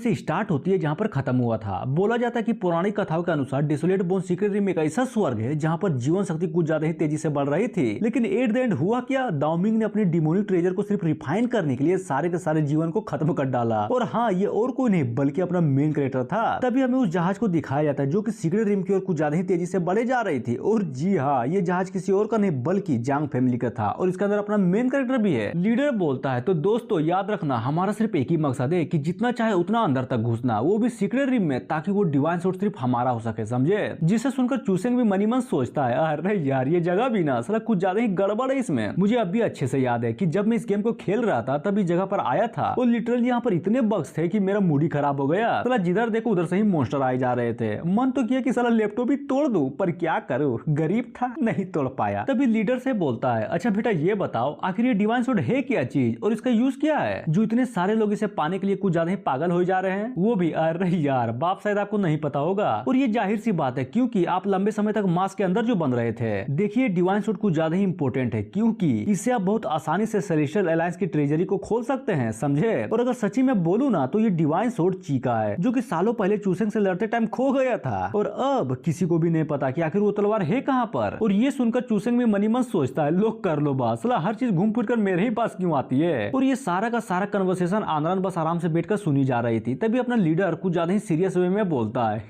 से स्टार्ट होती है जहाँ पर खत्म हुआ था। बोला जाता है कि पौराणिक कथाओं के अनुसार डेसोलेट बोन सीक्रेट रिम एक ऐसा स्वर्ग है जहाँ पर जीवन शक्ति कुछ ज्यादा ही तेजी से बढ़ रही थी। लेकिन एट द एंड हुआ क्या, दाओमिंग ने अपनी डिमोनिक ट्रेजर को सिर्फ रिफाइन करने के लिए सारे के सारे जीवन को खत्म कर डाला। और हाँ, ये और कोई नहीं बल्कि अपना मेन कैरेक्टर था। तभी हमें उस जहाज को दिखाया जाता है जो कि सीक्रेट रिम की ओर कुछ ज्यादा ही तेजी से बढ़े जा रही थी। और जी हाँ, ये जहाज किसी और का नहीं बल्कि जांग फैमिली का था और इसके अंदर अपना मेन कैरेक्टर भी है। लीडर बोलता है, तो दोस्तों याद रखना हमारा सिर्फ एक ही मकसद है कि जितना चाहे उतना अंदर तक घुसना, वो भी सीक्रेट रिम में, ताकि वो डिवाइन सोर्स सिर्फ हमारा हो सके, समझे। जिसे सुनकर चूसेंग भी मनी मन सोचता है, अरे यार ये जगह भी ना साला कुछ ज्यादा ही गड़बड़ है इसमें। मुझे अब भी अच्छे से याद है कि जब मैं इस गेम को खेल रहा था तभी जगह पर आया था और लिटरली यहाँ पर इतने बग्स थे कि मेरा मूड ही खराब हो गया। साला जिधर देखो उधर से ही मॉन्स्टर आए जा रहे थे। मन तो किया कि साला लैपटॉप ही तोड़ दूं, पर क्या करूं, गरीब था नहीं तोड़ पाया। तभी लीडर से बोलता है, अच्छा बेटा ये बताओ आखिर ये डिवाइन सोर्ड है क्या चीज और इसका यूज क्या है जो इतने सारे लोग इसे पाने के लिए कुछ ज्यादा ही पागल हो जा रहे हैं। वो भी अरे यार बाप शायद आपको नहीं पता होगा और ये जाहिर सी बात है क्योंकि आप लंबे समय तक मास्क के अंदर जो बन रहे थे। देखिए डिवाइन सोर्ड कुछ ज्यादा ही इंपॉर्टेंट है क्योंकि इससे आप बहुत आसानी से सेलेस्टियल अलायंस की ट्रेजरी को खोल सकते हैं, समझे। और अगर सच्ची में बोलूं ना तो ये डिवाइन सोर्ड चीका है जो कि सालों पहले चूसेंग से लड़ते टाइम खो गया था और अब किसी को भी नहीं पता कि आखिर वो तलवार है कहां पर। और ये सुनकर चूसेंग में मनी मन सोचता है, लोग कर लो बात, साला हर चीज घूम फिर कर मेरे ही पास क्यों आती है। और ये सारा का सारा कन्वर्सेशन आंद्रान बस आराम से बैठकर सुनी जा रही थी। तभी अपना लीडर कुछ ज्यादा ही सीरियस वे में बोलता है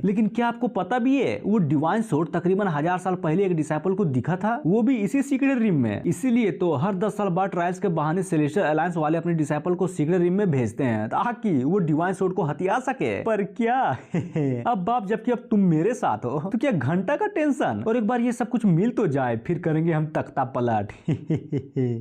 लेकिन क्या आपको पता भी है वो डिवाइन सोर्ड तकरीबन 1000 साल पहले एक डिसाइपल को दिखा था, वो भी इसी सीक्रेट रिम में। इसीलिए तो हर 10 साल बाद ट्रायल्स के बहाने सेलेस्टियल अलायंस वाले अपने डिसाइपल को सीक्रेट रिम में भेजते हैं ताकि वो डिवाइन सोर्ड को हथिया सके। पर क्या अब बाप, जबकि अब तुम मेरे साथ हो तो क्या घंटा का टेंशन, और एक बार ये सब कुछ मिल तो जाए फिर करेंगे हम तख्ता पलट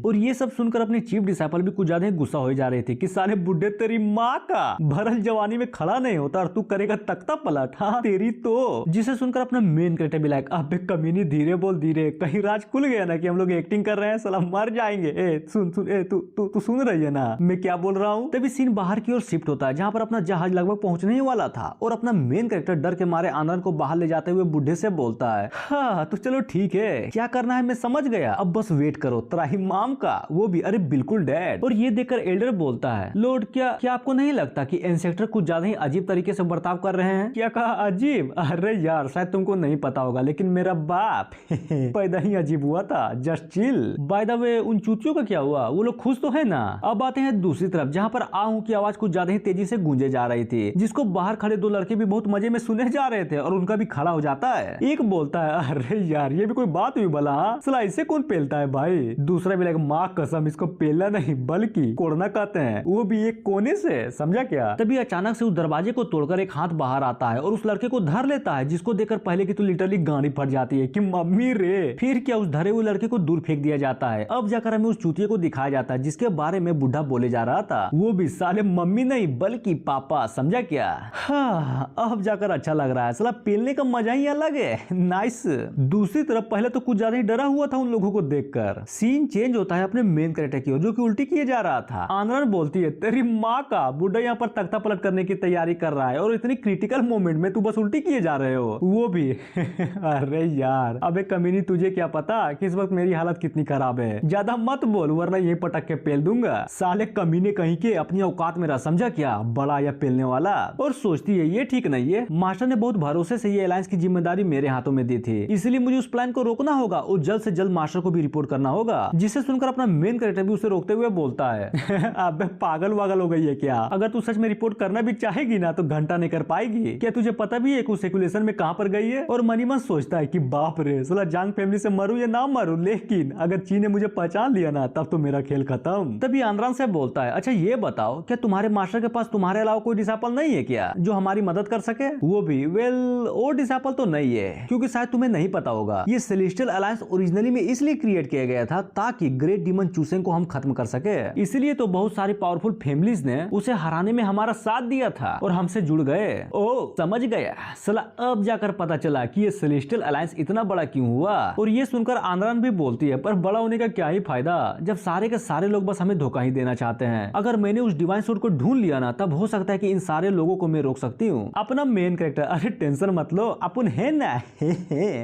और ये सब सुनकर अपनी चीफ डिसाइपल भी कुछ ज्यादा ही गुस्सा हो जा रहे थे कि साले बुड्ढे तेरी माँ का भरल जवानी में खड़ा नहीं होता और तू करेगा तख्ता पलट, हाँ तेरी तो। जिसे सुनकर अपना मेन कैरेक्टर भी लाइक, अबे कमीनी धीरे बोल धीरे, कहीं राज खुल गया ना कि हम लोग एक्टिंग कर रहे हैं, साला मर जाएंगे। ए सुन सुन, ए तू सुन रही है ना मैं क्या बोल रहा हूँ। तभी सीन बाहर की ओर शिफ्ट होता है जहाँ पर अपना जहाज लगभग पहुंचने ही वाला था और अपना मेन कैरेक्टर डर के मारे आनंद को बाहर ले जाते हुए बुढ़े से बोलता है, हाँ तो चलो ठीक है, क्या करना है मैं समझ गया, अब बस वेट करो त्राहिमाम का। वो भी अरे बिल्कुल डैड। और ये देखकर एल्डर बोलता है, लॉर्ड क्या आपको नहीं लगता कि इंसेक्टर कुछ ज्यादा ही अजीब तरीके से बर्ताव कर रहे हैं। क्या कहा अजीब? अरे यार शायद तुमको नहीं पता होगा लेकिन मेरा बाप पैदा ही अजीब हुआ था, just chill. By the way उन चूतियों का क्या हुआ, वो लोग खुश तो है ना। अब आते हैं दूसरी तरफ जहाँ पर आहू की आवाज कुछ ज्यादा ही तेजी से गूंजे जा रही थी जिसको बाहर खड़े दो लड़के भी बहुत मजे में सुने जा रहे थे और उनका भी खड़ा हो जाता है। एक बोलता है, अरे यार ये भी कोई बात हुई भला, सला इसे कौन पेलता है भाई। दूसरा भी लगा, माँ कसम इसको पेलना नहीं बल्कि कोड़ना कहते हैं, वो भी एक कोने से, समझा क्या। तभी अचानक से उस दरवाजे को तोड़कर एक हाथ बाहर आता है और उस लड़के को धर लेता है जिसको देखकर पहले की तो लिटरली गाड़ी फट जाती है कि मम्मी रे। फिर क्या उस धरे हुए लड़के को दूर फेंक दिया जाता है। अब जाकर हमें उस चूतिए को दिखाया जाता है जिसके बारे में बुढ़ा बोले जा रहा था, वो भी साले मम्मी नहीं बल्कि पापा, समझा क्या। हाँ अब जाकर अच्छा लग रहा है, साला पेलने का मजा ही अलग है, नाइस। दूसरी तरफ पहले तो कुछ ज्यादा ही डरा हुआ था उन लोगों को देखकर। सीन चेंज होता है अपने मेन कैरेक्टर की ओर जो कि उल्टी किए जा रहा था। आनंद बोलती है, तेरी माँ का, बुढ़ा यहाँ पर तख्ता पलट करने की तैयारी कर रहा है और इतनी क्रिटिकल मोमेंट में तू बस उल्टी किए जा रहे हो, वो भी अरे यार अबे कमीनी तुझे क्या पता कि इस वक्त मेरी हालत कितनी खराब है, ज्यादा मत बोल वरना यही पटक के पेल दूंगा। साले कमीने कहीं के अपनी औकात में रह, समझा क्या, बड़ा या पेलने वाला। और सोचती है ये ठीक नहीं है, मास्टर ने बहुत भरोसे से ये अलायंस की जिम्मेदारी मेरे हाथों में दी थी, इसलिए मुझे उस प्लान को रोकना होगा और जल्द से जल्द मास्टर को भी रिपोर्ट करना होगा। जिसे सुनकर अपना मेन कैरेक्टर भी उसे रोकते हुए बोलता है अबे पागल वागल हो गई है क्या, अगर तू सच में रिपोर्ट करना भी चाहेगी ना तो घंटा नहीं कर पाएगी। क्या तुझे पता भी है कि सेकुलेशन में कहां पर गई है। और मनी मन सोचता है कि बाप रे साला जांग फैमिली से मरूं या ना मरूं, लेकिन अगर चीन ने मुझे पहचान लिया ना तब तो मेरा खेल खत्म। तभी आंद्रान से बोलता है, अच्छा ये बताओ क्या तुम्हारे मास्टर के पास तुम्हारे अलावा कोई डिसाइपल नहीं है क्या जो हमारी मदद कर सके। वो भी वेल वो डिसाइपल तो नहीं है क्योंकि शायद तुम्हें नहीं पता होगा ये सेलेस्टियल अलायंस ओरिजिनली में इसलिए क्रिएट किया गया था ताकि ग्रेट डीमन चूसेंग को हम खत्म कर सके। इसलिए तो बहुत सारी पावरफुल फैमिलीज ने उसे हराने में हमारा साथ दिया था और हमसे जुड़ गए। ओ समझ गया, सला अब जाकर पता चला कि ये सेलेस्टियल अलायंस इतना बड़ा क्यों हुआ। और ये सुनकर आंद्रान भी बोलती है, पर बड़ा होने का क्या ही फायदा जब सारे के सारे लोग बस हमें धोखा ही देना चाहते हैं। अगर मैंने उस डिवाइन सोर्ड को ढूंढ लिया ना तब हो सकता है कि इन सारे लोगों को मैं रोक सकती हूँ। अपना मेन कैरेक्टर, अरे टेंशन मत लो अपन है ना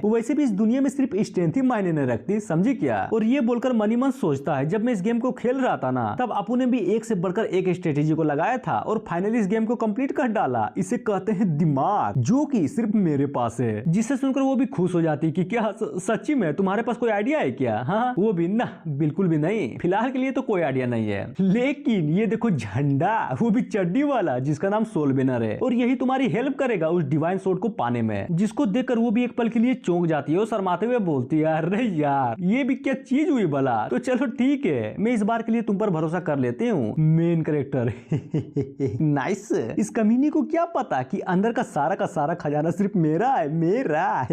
वैसे भी इस दुनिया में सिर्फ स्ट्रेंथ ही मायने नहीं रखती, समझी क्या। और ये बोलकर मनी मन सोचता है, जब मैं इस गेम को खेल रहा था ना तब अपू ने भी एक से बढ़कर एक स्ट्रेटेजी को को लगाया था और फाइनली इस गेम को कंप्लीट कर डाला। इसे कहते हैं दिमाग, जो कि सिर्फ मेरे पास है। जिसे सुनकर वो भी खुश हो जाती कि क्या सच्ची में तुम्हारे पास कोई आइडिया है क्या? हाँ, वो भी ना, बिल्कुल भी नहीं, फिलहाल के लिए तो कोई आइडिया नहीं है। लेकिन ये देखो झंडा, वो भी चड्डी वाला, जिसका नाम सोल बेनर है, और यही तुम्हारी हेल्प करेगा उस डिवाइन सोर्ड को पाने में। जिसको देखकर वो भी एक पल के लिए चौंक जाती है और शर्माते हुए बोलती है, अरे यार ये भी क्या चीज हुई भला? तो चलो ठीक है, मैं इस बार के लिए तुम पर भरोसा कर लेती हूँ, मेन कैरेक्टर। नाइस। इस कमीनी को क्या पता कि अंदर का सारा खजाना सिर्फ मेरा है, मेरा।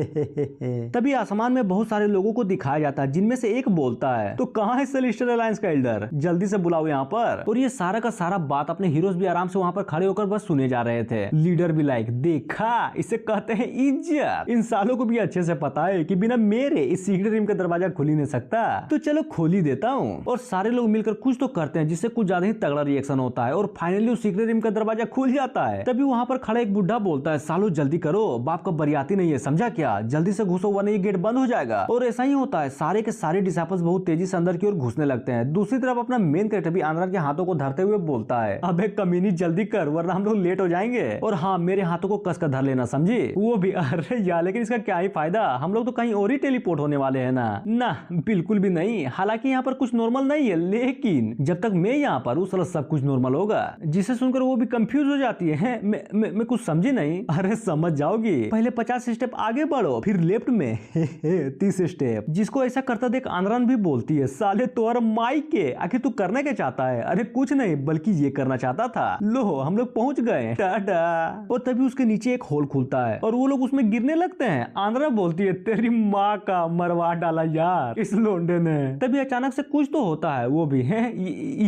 तभी आसमान में बहुत सारे लोगों को दिखाया जाता है, जिनमें से एक बोलता है, तो कहाँ है सेलेस्टियल अलायंस का एल्डर? जल्दी से बुलाओ यहाँ पर। और ये सारा का सारा बात अपने हीरोज भी आराम से वहाँ पर खड़े होकर बस सुने जा रहे थे। लीडर भी लाइक, देखा, इसे कहते हैं इज्जत। इन सालों को भी अच्छे से पता है कि बिना मेरे इस सीक्रेट रूम का दरवाजा खुल ही नहीं सकता, तो चलो खोल ही देता हूँ। और सारे लोग मिलकर कुछ तो करते हैं, जिससे कुछ ज्यादा ही तगड़ा रिएक्शन होता है और फाइनली उस सीक्रेट रूम का दरवाजा खुल जाता है। तभी वहाँ पर खड़ा एक बुढ़ा बोलता है, सालो जल्दी करो, बाप का बरियाती नहीं है, समझा क्या? जल्दी से घुसो वरना ये गेट बंद हो जाएगा। और ऐसा ही होता है, सारे के सारे डिसाइपल्स बहुत तेजी से अंदर की ओर घुसने लगते हैं। दूसरी तरफ अपना मेन कैरेक्टर भी आंद्रा के हाथों को धरते हुए बोलता है, अबे कमीनी जल्दी कर वरना हम लोग लेट हो जाएंगे, और हाँ मेरे हाथों को कसकर धर लेना, समझी? वो भी, अरे यार लेकिन इसका क्या ही फायदा, हम लोग तो कहीं और ही टेलीपोर्ट होने वाले हैं ना, बिल्कुल भी नहीं। हालांकि यहाँ पर कुछ नॉर्मल नहीं है, लेकिन जब तक मैं यहाँ पर उस सब कुछ नॉर्मल होगा। जिसे सुनकर वो भी कंफ्यूज हो जाती है, मैं कुछ समझी नहीं। अरे समझ जाओगी, पहले 50 स्टेप आगे बढ़ो, फिर लेफ्ट में 30 स्टेप। जिसको ऐसा करता देख आंद्रान भी बोलती है, साले तोर माई के, आखिर तू करना क्या चाहता है? अरे कुछ नहीं, बल्कि ये करना चाहता था। लो हम लोग पहुंच गए, टाटा। और तभी उसके नीचे एक होल खुलता है और वो लोग उसमें गिरने लगते हैं। आंद्रा बोलती है, तेरी माँ का मरवा डाला यार इस लोंडे ने। तभी अचानक से कुछ तो होता है, वो भी है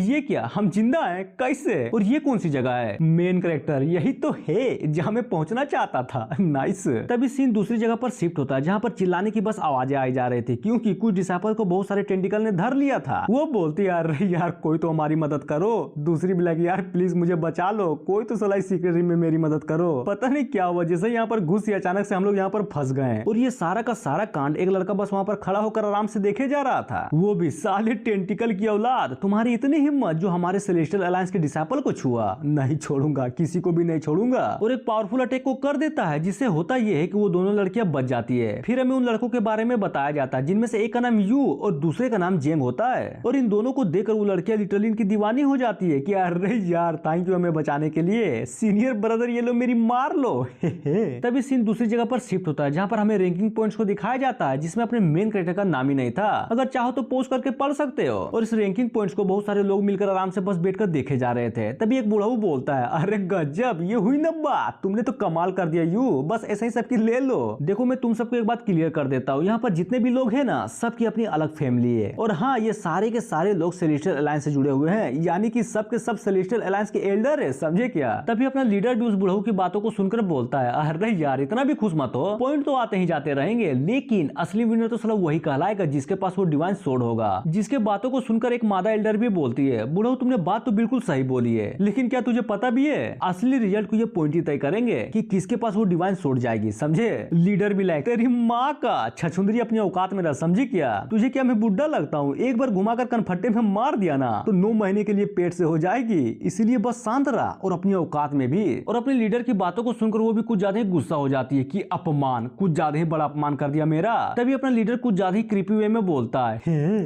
ये क्या, हम जिंदा हैं? कैसे? और ये कौन सी जगह है? मेन कैरेक्टर, यही तो है जहाँ मैं पहुंचना चाहता था। नाइस। तभी सीन दूसरी जगह पर शिफ्ट होता है, जहाँ पर चिल्लाने की बस आवाजें आई जा रही थी, क्योंकि कुछ डिसाइपल को बहुत सारे टेंटिकल ने धर लिया था। वो बोलती है, यार कोई तो हमारी मदद करो। दूसरी भी लगी, यार प्लीज मुझे बचा लो, कोई तो सलाई सीक्रेट रूम में मेरी मदद करो। पता नहीं क्या हुआ, जैसे यहाँ पर घुसी अचानक से हम लोग यहाँ पर फंस गए। और ये सारा का सारा कांड एक लड़का बस वहाँ पर खड़ा होकर आराम से देखे जा रहा था। वो भी, साले टेंटिकल की औलाद, तुम्हारी इतनी हिम्मत जो हमारे सेलेस्टियल अलायंस के डिसाइपल को छुआ? नहीं छोड़ूंगा, किसी को भी नहीं छोड़ूंगा। और एक पावरफुल अटैक को कर देता है, जिससे होता यह है कि वो दोनों लड़कियां बच जाती है। फिर हमें उन लड़कों के बारे में बताया जाता है, जिनमें से एक का नाम यू और दूसरे का नाम जेंग होता है। और इन दोनों को देखकर वो लड़कियां लिटरली इनकी दीवानी हो जाती है कि अरे यार थैंक यू हमें बचाने के लिए, सीनियर ब्रदर, ये लो मेरी मार लो। तभी सीन दूसरी जगह पर शिफ्ट होता है, जहाँ पर हमें रैंकिंग पॉइंट्स को दिखाया जाता है, जिसमें अपने मेन कैरेक्टर का नाम ही नहीं था। अगर चाहो तो पोस्ट करके पढ़ सकते हो। और इस रैंकिंग पॉइंट्स को बहुत सारे लोग मिलकर आराम से बस बैठकर देखे जा रहे थे। तभी एक बुढ़ाऊ बोलता है, अरे गजब, ये हुई ना बात, तुमने तो कमाल कर दिया यू, बस ऐसा ही सबकी ले लो। देखो मैं तुम सबको एक बात क्लियर कर देता हूँ, यहाँ पर जितने भी लोग हैं ना, सबकी अपनी अलग फैमिली है। और हाँ, ये सारे के सारे लोग सेलेस्टियल अलायंस से जुड़े हुए हैं, यानी कि सब के सब सेलेस्टियल अलायंस के एल्डर है, समझे क्या? तभी अपना लीडर भी उस बुढ़ाऊ की बातों को सुनकर बोलता है, अरे यार इतना भी खुश मत हो, पॉइंट तो आते ही जाते रहेंगे, लेकिन असली विनर तो साला वही कहलाएगा जिसके पास वो डिवाइन सोर्ड होगा। जिसके बातों को सुनकर एक मादा एल्डर भी बोलती है, बुढ़ाऊ तुमने बात तो बिल्कुल सही बोली है, लेकिन क्या तुझे पता भी है असली रिजल्ट को ये पॉइंट ही तय करेंगे कि किसके पास वो डिवाइन सोर्ड जाएगी, समझे? लीडर भी लाइक, तेरी माँ का छछुंदरी अपनी औकात में रह, समझी क्या? तुझे क्या मैं बुढ़ा लगता हूँ? एक बार घुमाकर कनफट्टे में मार दिया ना तो 9 महीने के लिए पेट से हो जाएगी, इसीलिए बस शांत रहा और अपनी औकात में भी। और अपने लीडर की बातों को सुनकर वो भी कुछ ज्यादा ही गुस्सा हो जाती है कि अपमान, कुछ ज्यादा ही बड़ा अपमान कर दिया मेरा। तभी अपना लीडर कुछ ज्यादा ही क्रीपी वे में बोलता है,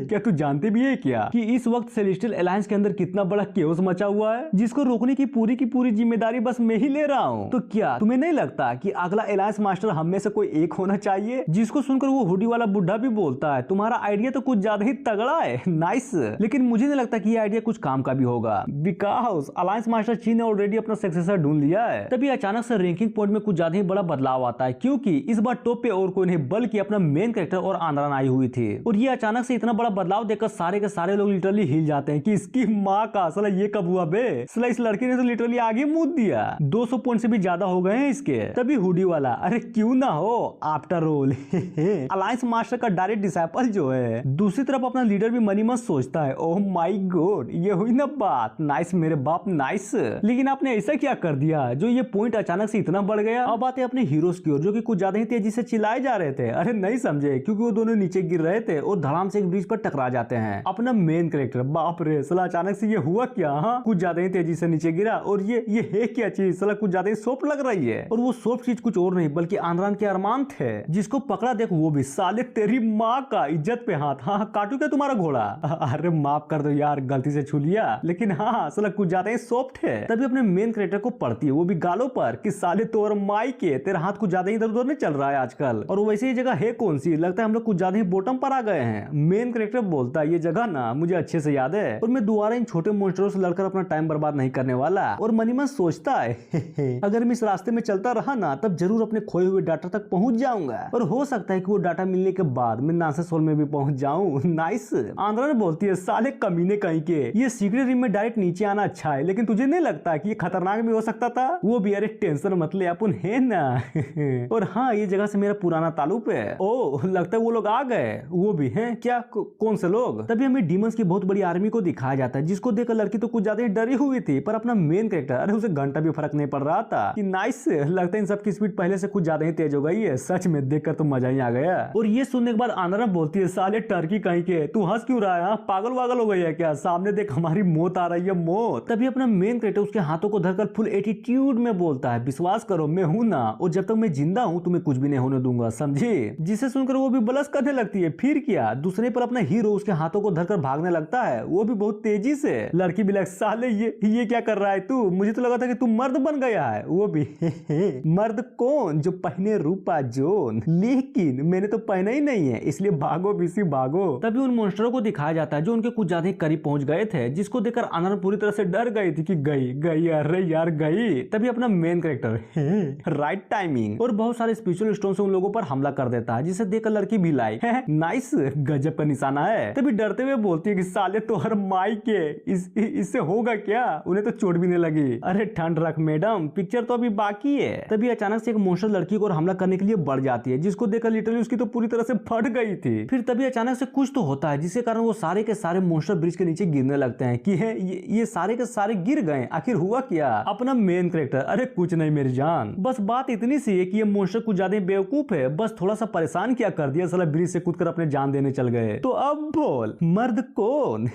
क्या तू जानते भी है क्या कि इस वक्त सेलेस्टियल अलायंस के अंदर कितना बड़ा केओस मचा हुआ है, जिसको रोकने की पूरी जिम्मेदारी बस मैं ही ले रहा हूँ। तो क्या तुम्हें नहीं लगता कि अगला अलायंस मास्टर हम में से कोई एक होना चाहिए? जिसको सुनकर वो हुडी वाला बुढ़ा भी बोलता है, तुम्हारा आइडिया तो कुछ ज्यादा ही तगड़ा है, नाइस, लेकिन मुझे नहीं लगता कि ये आइडिया कुछ काम का भी होगा, बिकॉज अलायंस मास्टर चीन ने ऑलरेडी अपना सक्सेसर ढूंढ लिया है। तभी अचानक से रैंकिंग पॉइंट में कुछ ज्यादा ही बड़ा बदलाव आता है, क्योंकि इस बार टॉप पे और कोई नहीं बल्कि अपना मेन कैरेक्टर और आंद्रान आई हुई थी। और ये अचानक से इतना बड़ा बदलाव देखकर सारे के सारे लोग लिटरली हिल जाते हैं कि इसकी माँ का, साला ये कब हुआ बे? साला इस लड़की ने तो लिटरली आगे मुद दिया, 200 पॉइंट से भी ज्यादा हो गए हैं इसके। तभी हुडी वाला, अरे क्यों ना हो, आफ्टर ऑल अलायंस मास्टर का डायरेक्ट डिसाइपल जो है। दूसरी तरफ अपना लीडर भी मनी मत सोचता है, ओह माय गॉड ये हुई ना बात, नाइस मेरे बाप, नाइस, लेकिन आपने ऐसा क्या कर दिया जो ये पॉइंट अचानक से इतना बढ़ गया? अब आते अपने हीरोज की ओर, जो कि कुछ ज्यादा ही तेजी से चिल्लाए जा रहे थे। अरे नहीं समझे, क्योंकि वो दोनों नीचे गिर रहे थे और धड़ाम से एक ब्रिज पर टकरा जाते हैं। अपना मेन कैरेक्टर, बाप रे साला अचानक से ये हुआ क्या? हाँ, कुछ ज्यादा ही तेजी से नीचे गिरा और ये है क्या चीज, साला कुछ ज्यादा ही सॉफ्ट लग रही है। और वो सॉफ्ट चीज कुछ और नहीं बल्कि आमरान के अरमान थे, जिसको पकड़ा देख वो भी साले तेरी माँ का इज्जत पे हाथ। हाँ काटू क्या तुम्हारा घोड़ा? अरे माफ कर दो यार, गलती से छू लिया, लेकिन हाँ साला कुछ ज्यादा ही सॉफ्ट है। तभी अपने मेन कैरेक्टर को पढ़ती है, वो भी गालों पर, कि साले तोर माई के तेरा हाथ कुछ ज्यादा ही इधर उधर नहीं चल रहा है आजकल। और वैसे ये जगह है कौन सी? लगता है हम लोग कुछ ज्यादा ही बॉटम पर आ गए हैं। मेन कैरेक्टर बोलता है ये जगह ना मुझे अच्छे से याद है और मैं दोबारा इन छोटे मॉन्स्टरों से लड़कर अपना टाइम बर्बाद नहीं करने वाला। और मनी मन सोचता है अगर मैं इस रास्ते में चलता रहा ना तब जरूर अपने खोए हुए डाटा तक पहुंच जाऊंगा और हो सकता है कि वो डाटा मिलने के बाद मैं नासेस होल में भी पहुंच जाऊं। नाइस। आंद्रा ने बोलती है साले कमीने कहीं के, ये सीक्रेट रूम में डायरेक्ट नीचे आना अच्छा है, लेकिन तुझे नहीं लगता कि ये खतरनाक भी हो सकता था? वो भी अरे टेंशन मत ले अपन है ना। और हाँ ये जगह से मेरा पुराना ताल्लुक है। ओ लगता है वो लोग आ गए। वो भी है क्या? कौन से लोग? तभी हमें डीमंस की बहुत बड़ी आर्मी को दिखाया जाता है, जिसको देखकर लड़की तो कुछ ज्यादा ही डरी हुई थी, पर अपना मेन कैरेक्टर अरे उसे घंटा भी फर्क नहीं पड़ रहा था। कि नाइस, लगता है इन सब की स्पीड पहले से कुछ ज्यादा ही तेज हो गई है। सच में देखकर तो मजा ही आ गया। और ये सुनने के बाद आंद्रा बोलती है साले टर्की कहीं के, तू हंस क्यों रहा है? पागल वागल हो गई है क्या? सामने देख हमारी मौत आ रही है, मौत। तभी अपना मेन कैरेक्टर उसके हाथों को धरकर फुल एटीट्यूड में बोलता है विश्वास करो मैं हूं ना, और जब तक मैं जिंदा हूं तुम्हें कुछ भी नहीं होने दूंगा, समझे? जिसे सुनकर वो भी बलस करने लगती है। फिर क्या, दूसरे पर अपना हीरो उसके हाथों को धरकर भागने लगता है, वो भी बहुत तेजी से। लड़की भी लग साले ये क्या कर रहा है तू? मुझे तो लगा था कि तू मर्द बन गया है। वो भी मर्द कौन? जो पहने रूपा जोन, लेकिन मैंने तो पहना ही नहीं है, इसलिए भागो बीसी भागो। तभी उन मॉन्स्टरों को दिखाया जाता है जो उनके कुछ ज्यादा करीब पहुंच गए थे, जिसको देखकर आनंद पूरी तरह से डर गई थी कि गई अरे यार गई। तभी अपना मेन कैरेक्टर राइट टाइमिंग और बहुत सारे स्पिरिचुअल स्टोन से उन लोगों पर हमला कर देता है, जिसे देखकर लड़की भी लाई नाइस, गजब का निशाना है। तभी डरते हुए बोलती है कि साले तो हर माई के इससे होगा क्या? उन्हें तो चोट भी नहीं लगी। अरे ठंड रख मैडम, पिक्चर तो अभी बाकी है। तभी अचानक से एक मॉन्स्टर लड़की को हमला करने के लिए बढ़ जाती है, जिसको देखकर लिटरली उसकी तो पूरी तरह से फट गई थी। फिर तभी अचानक से कुछ तो होता है जिसके कारण वो सारे के सारे मॉन्स्टर ब्रिज के नीचे गिरने लगते हैं। कि है ये सारे के सारे गिर गए। आखिर हुआ क्या? अपना मेन कैरेक्टर अरे कुछ नहीं मेरी जान, बस बात इतनी सी है कि ये मॉन्स्टर कुछ ज्यादा बेवकूफ है, बस थोड़ा सा परेशान क्या कर दिया, साला ब्रिज से कूदकर अपने जान देने चल गए। तो अब बोल मर्द कौन?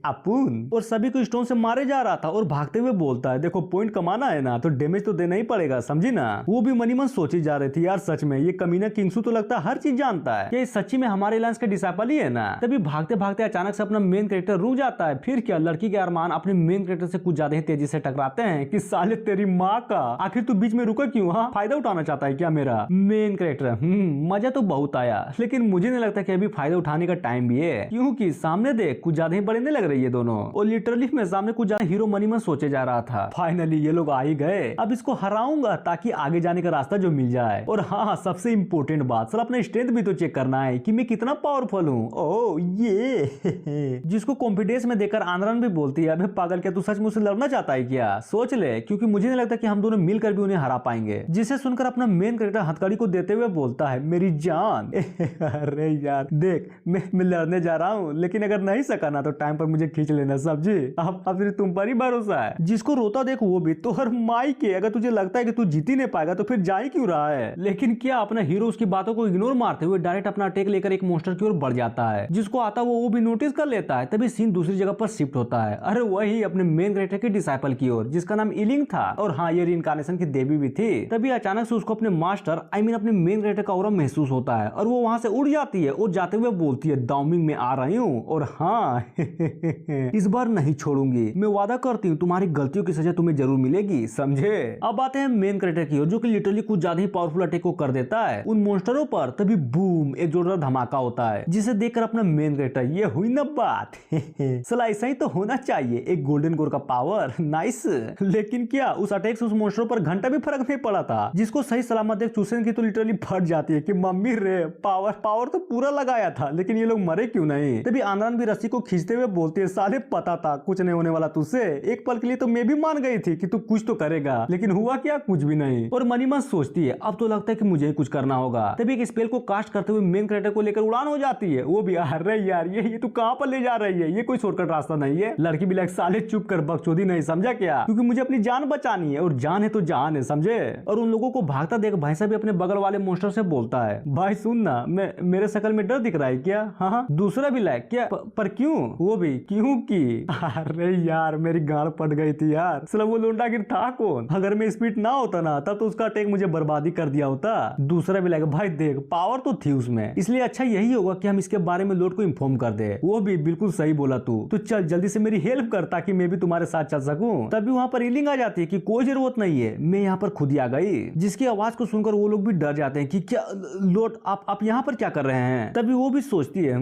अपुन। और सभी को स्टोन से मारे जा रहा था और भागते हुए बोलता है देखो पॉइंट कमाना है ना तो डैमेज तो देना ही पड़ेगा, समझी ना? वो भी मनी मन सोची जा रही थी यार सच में ये कमीना किंगसू तो लगता है हर चीज जानता है, कि सच्ची में हमारे लाइंस का डिसाइपल ही है ना। तभी भागते भागते अचानक से अपना मेन कैरेक्टर रुक जाता है। फिर क्या, लड़की के अरमान अपने मेन कैरेक्टर से कुछ ज्यादा ही तेजी से टकराते हैं कि साले तेरी माँ का, आखिर तू बीच में रुका क्यों? हाँ फायदा उठाना चाहता है क्या मेरा? मेन कैरेक्टर मजा तो बहुत आया, लेकिन मुझे नहीं लगता कि अभी फायदा उठाने का टाइम भी है, क्योंकि सामने देख कुछ ज्यादा ही बड़े नहीं लग रही है दोनों। और लिटरली मैं सामने कुछ ज्यादा हीरो मनी में सोचे जा रहा था। फाइनली ये लोग आ ही गए, अब इसको हराऊंगा ताकि आगे जाने का रास्ता जो मिल जाए। और हाँ सबसे इंपॉर्टेंट बात, सर अपना स्ट्रेंथ भी तो चेक करना है कि मैं कितना पावरफुल हूँ। ओ ये जिसको कॉन्फिडेंस में देकर आंद्रन भी बोलती है अबे पागल क्या तू सच मुझसे लड़ना चाहता है क्या? सोच ले, क्योंकि मुझे नहीं लगता कि हम दोनों मिलकर भी उन्हें हरा पाएंगे। जिसे सुनकर अपना मेन कैरेक्टर हथकड़ी को देते हुए बोलता है मेरी जान। अरे यार देख मैं लड़ने जा रहा हूँ, लेकिन अगर नहीं सका ना तो टाइम पर मुझे खींच लेना, समझी? अब फिर तुम पर ही भरोसा है। जिसको रोता देख वो भी तो हर माई के, अगर तुझे लगता है कि तू जीत ही नहीं पाएगा तो फिर जा ही क्यों रहा है? लेकिन क्या अपना हीरो उसकी बातों को इग्नोर मारते हुए डायरेक्ट अपना अटैक लेकर एक मॉन्स्टर की ओर बढ़ जाता है, जिसको आता वो भी नोटिस कर लेता है। तभी सीन दूसरी जगह पर शिफ्ट होता है, अरे वही अपने मेन कैरेक्टर के डिसाइपल की ओर, जिसका नाम इलिंग था। और हाँ ये रिइंकार्नेशन की देवी भी थी। तभी अचानक से उसको अपने मास्टर अपने मेन कैरेक्टर का ऑरा महसूस होता है और वो वहां से उड़ जाती है और जाते हुए बोलती है दाउमिंग में आ रही हूँ, और हाँ इस बार नहीं छोड़ूंगी, मैं वादा करती हूँ तुम्हारी गलतियों की सजा तुम्हें जरूर मिलेगी, समझे? अब आते हैं मेन कैरेक्टर की ओर, जो कि लिटरली कुछ ज्यादा ही पावरफुल अटैक को कर देता है उन मॉन्स्टरों पर। तभी बूम एक जोरदार धमाका होता है, जिसे देखकर अपना मेन कैरेक्टर ये हुई ना बात। सला ऐसा ही तो होना चाहिए, एक गोल्डन गोर का पावर, नाइस। लेकिन क्या उस अटैक से उस मॉन्स्टरों पर घंटा भी फर्क नहीं पड़ा था, जिसको सही सलामत देख चूसन की तो लिटरली फट जाती है कि मम्मी रे पावर तो पूरा लगाया था, लेकिन ये लोग मरे क्यों नहीं? तभी आंद्रान भी रस्सी को खींचते हुए बोलती है साले पता था कुछ नहीं होने वाला तुझसे, एक पल के लिए तो मैं भी मान गई थी कि तू कुछ तो करेगा, लेकिन हुआ क्या? कुछ भी नहीं। और मनी मन सोचती है अब तो लगता है कि मुझे ही कुछ करना होगा। तभी एक स्पेल को कास्ट करते हुए मेन कैरेक्टर को लेकर उड़ान हो जाती है। वो भी अरे यार ये तू कहां पर ले जा रही है? ये कोई शॉर्टकट रास्ता नहीं है। लड़की भी लाइक साले चुप कर, बकचोदी नहीं, समझा क्या? क्योंकि मुझे अपनी जान बचानी है, और जान है तो जान है, समझे? और उन लोगों को भागता देख भाई साहब भी अपने बगल वाले मॉन्स्टर से बोलता है भाई सुन ना, मेरे शकल में डर दिख रहा है क्या? हाँ दूसरा भी लाइक क्या पर क्यों? वो भी क्यों की? अरे यार मेरी गाड़ पट गई थी यार, साला वो लोंडा गिर था कौन? अगर मैं स्पीड ना होता ना तब तो उसका अटैक मुझे बर्बादी कर दिया होता। दूसरा भी लगा भाई देख पावर तो थी उसमें, इसलिए अच्छा यही होगा कि हम इसके बारे में लोड को इन्फॉर्म कर दे। वो भी बिल्कुल सही बोला तू, तो चल जल्दी से मेरी हेल्प कर ताकि मैं भी तुम्हारे साथ चल सकूं। तभी वहाँ पर रीलिंग आ जाती है कि कोई जरूरत नहीं है, मैं यहाँ पर खुद ही आ गई। जिसकी आवाज को सुनकर वो लोग भी डर जाते हैं कि क्या लोड आप यहाँ पर क्या कर रहे हैं। तभी वो भी सोचती है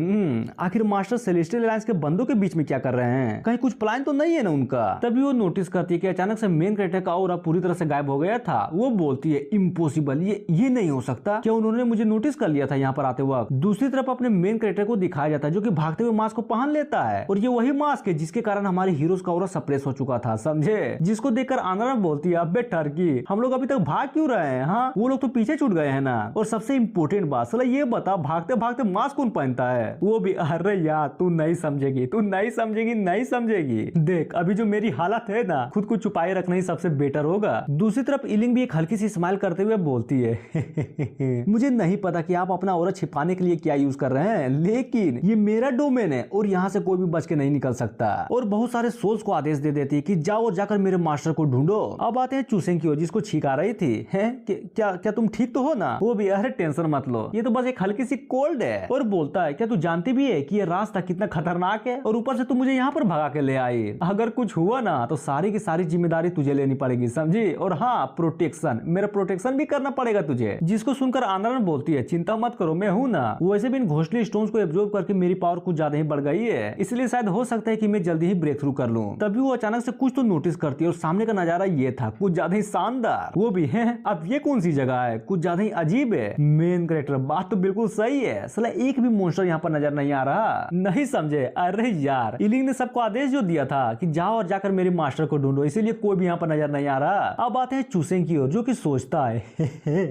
आखिर मास्टर सेलेस्टियल अलायंस के बंदों के बीच में क्या कर रहे हैं, कहीं कुछ प्लान तो नहीं है ना उनका। तभी वो नोटिस करती है कि अचानक से मेन कैरेक्टर का ऑरा पूरी तरह से गायब हो गया था। वो बोलती है इम्पॉसिबल, ये नहीं हो सकता, क्या उन्होंने मुझे नोटिस कर लिया था यहाँ पर आते वक्त। दूसरी तरफ अपने मेन कैरेक्टर को दिखाया जाता है जो कि भागते हुए मास्क को पहन लेता है, और ये वही मास्क है जिसके कारण हमारे हीरोज का ऑरा सप्रेस हो चुका था, समझे। जिसको देखकर आंद्रा बोलती है अबे टर्की हम लोग अभी तक भाग क्यों रहे हैं, हाँ वो लोग तो पीछे छूट गए हैं ना। और सबसे इम्पोर्टेंट बात साला ये बता भागते भागते मास्क कौन पहनता है। वो भी अरे यार तू नहीं समझेगी, नहीं समझेगी। देख अभी जो मेरी हालत है ना, खुद को छुपाए रखना ही सबसे बेटर होगा। दूसरी तरफ इलिंग भी एक हल्की सी स्माइल करते हुए बोलती है मुझे नहीं पता कि आप अपना ऑरा छिपाने के लिए क्या यूज कर रहे हैं, लेकिन ये मेरा डोमेन है और यहाँ से कोई भी बच के नहीं निकल सकता। और बहुत सारे सोल्स को आदेश दे देती है कि जाओ और जाकर मेरे मास्टर को ढूंढो। अब आते हैं चूसेंग की ओर जिसको छींक आ रही थी। है क्या तुम ठीक तो हो ना। वो भी अरे टेंशन मत लो, ये तो बस एक हल्की सी कोल्ड है। और बोलता है क्या तू जानती भी है कि ये रास्ता कितना खतरनाक है, और ऊपर से तू मुझे यहाँ पर भगा के ले आई। अगर कुछ हुआ ना तो सारी की सारी जिम्मेदारी तुझे लेनी पड़ेगी, समझी। और हाँ प्रोटेक्शन, मेरा प्रोटेक्शन भी करना पड़ेगा तुझे। जिसको सुनकर आंद्रा बोलती है चिंता मत करो मैं हूँ ना। वैसे भी इन घोस्टली स्टोन्स को एब्जॉर्ब करके मेरी पावर कुछ ज्यादा ही बढ़ गई है, इसलिए शायद हो सकता है कि मैं जल्दी ही ब्रेक थ्रू कर लूं। तभी वो अचानक से कुछ तो नोटिस करती है और सामने का नजारा ये था कुछ ज्यादा ही शानदार। वो भी है अब ये कौन सी जगह है, कुछ ज्यादा ही अजीब है। मेन कैरेक्टर बात तो बिल्कुल सही है, साला एक भी मॉन्स्टर यहाँ पर नजर नहीं आ रहा। नहीं समझे, अरे यार इलिंग ने सबको आदेश जो दिया था कि जाओ और जाकर मेरे मास्टर को ढूंढो, इसीलिए कोई भी यहाँ पर नजर नहीं आ रहा। अब आते हैं चूसेंग की ओर जो कि सोचता है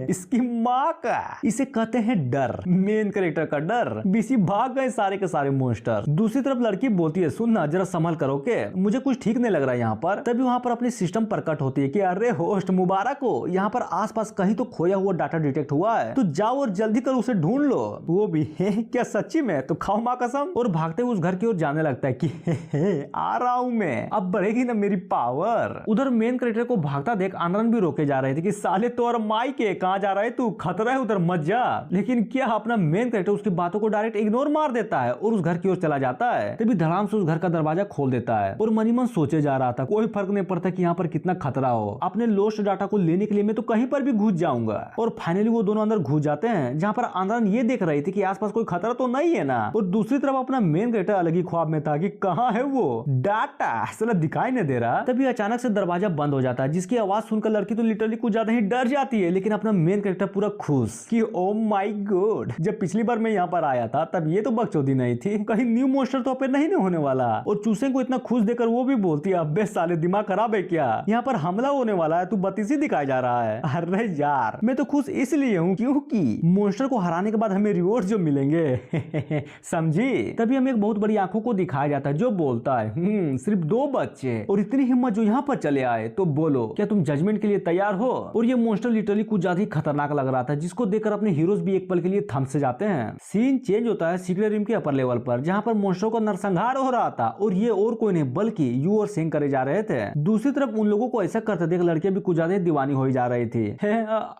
इसकी माँ का, इसे कहते हैं डर, मेन कैरेक्टर का डर। बीसी भाग गए सारे के सारे मॉन्स्टर। दूसरी तरफ लड़की बोलती है सुनना जरा संभल करो के, मुझे कुछ ठीक नहीं लग रहा है यहाँ पर। तभी वहाँ पर अपनी सिस्टम प्रकट होती है कि अरे होस्ट मुबारक हो, यहाँ पर आसपास कहीं तो खोया हुआ डाटा डिटेक्ट हुआ है, तो जाओ और जल्दी कर उसे ढूंढ लो। वो भी क्या सच्ची में, तो खाओ माँ कसम। और भागते हुए उस घर की ओर जाने लगता है कि आ रहा हूँ मैं, अब बढ़ेगी ना मेरी पावर। उधर मेन कैरेक्टर को भागता देख आनंद भी रोके जा रहे थे कि साले तो और माई के कहाँ जा रहा है तू, खतरा है उधर मत जा। लेकिन क्या अपना मेन कैरेक्टर उसकी बातों को डायरेक्ट इग्नोर मार देता है और उस घर की ओर चला जाता है। तभी धड़ाम से उस घर का दरवाजा खोल देता है और मनी मन सोचे जा रहा था कोई फर्क नहीं पड़ता कि यहाँ पर कितना खतरा हो, अपने लोस्ट डाटा को लेने के लिए मैं तो कहीं पर भी घुस जाऊंगा। और फाइनली वो दोनों अंदर घुस जाते हैं जहाँ पर आंद्रन ये देख रही थी कि आसपास कोई खतरा तो नहीं है ना। और दूसरी तरफ अपना मेन कैरेक्टर अलग ही ख्वाब में था कि कहाँ है वो डाटा, साला दिखाई नहीं दे रहा। तभी अचानक से दरवाजा बंद हो जाता है जिसकी आवाज सुनकर लड़की तो लिटरली कुछ ज्यादा ही डर जाती है, लेकिन अपना मेन कैरेक्टर पूरा खुश कि ओ माय गॉड, जब पिछली बार मैं यहाँ पर आया था तब ये तो बकचोदी नहीं थी, कहीं न्यू मॉन्स्टर तो अपेयर नहीं होने वाला। और चूसें को इतना खुश देकर वो भी बोलती है अबे साले दिमाग खराब है क्या, यहाँ पर हमला होने वाला है, तू बत्तीसी दिखाई जा रहा है। अरे यार मैं तो खुश इसलिए हूँ क्योंकि मॉन्स्टर को हराने के बाद हमें रिवॉर्ड जो मिलेंगे समझी। तभी हमें एक बहुत बड़ी आंखों को दिखाया जाता है जो बोलता है सिर्फ 2 बच्चे और इतनी हिम्मत जो यहाँ पर चले आए, तो बोलो क्या तुम जजमेंट के लिए तैयार हो। और ये मॉन्स्टर लिटरली कुछ ज्यादा ही खतरनाक लग रहा था जिसको देखकर अपने हीरोज भी एक पल के लिए थम से जाते हैं। सीन चेंज होता है सीक्रेट रिम के अपर लेवल पर जहाँ पर मॉन्स्टर का नरसंहार हो रहा था और ये और कोई नहीं बल्कि यू और सेंग करे जा रहे थे। दूसरी तरफ उन लोगों को ऐसा करते देख लड़कियां भी कुछ ज्यादा दीवानी हो जा रही थी।